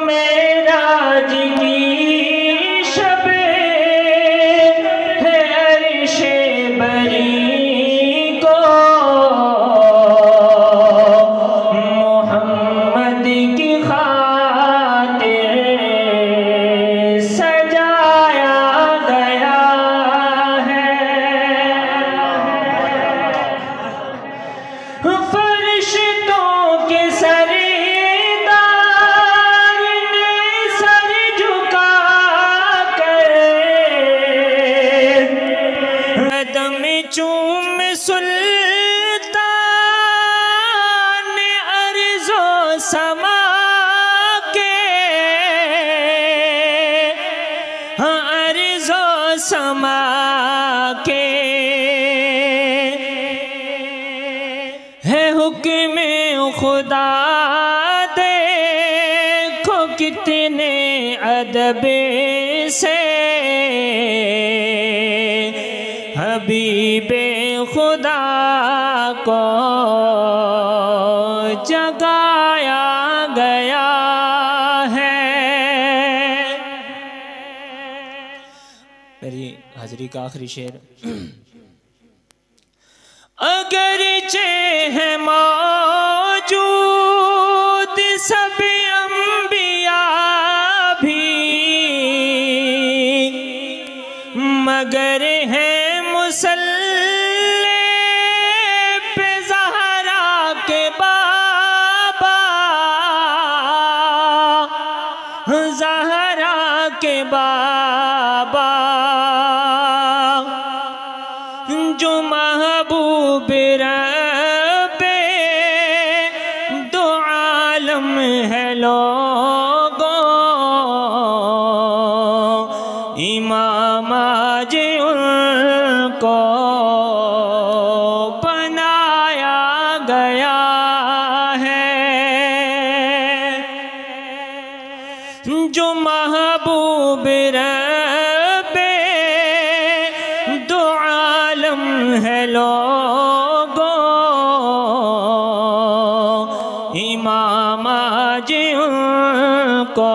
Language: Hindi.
मेराज की शबे है अर्शे बरी को मोहम्मद की खातिर सजाया गया है। फरिश्तों के सरदार ने सर झुका कर कदम चूम सुल्तान अर्ज़ो समा के, हाँ अर्ज़ो समा के है हुक्म खुदा। देखो कितने अदब से हबीबे खुदा को जगाया गया है। मेरी हाजिरी का आखिरी शेर। अगरचे है मौजूद सब अंबिया भी, मगर है मुसल्ले पे ज़हरा के बाबा, ज़हरा के बाबा जो महबूब रब्बे दो आलम है लोगों, इमाम आज उनको बनाया गया है। जो महबूब रब्बे दो आलम है लोगों, इमाम आज उनको